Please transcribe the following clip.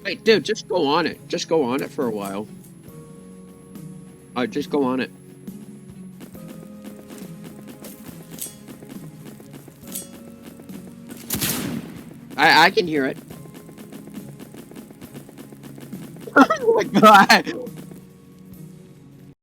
Wait, dude, just go on it. Just go on it for a while. Just go on it. I can hear it. Oh my god!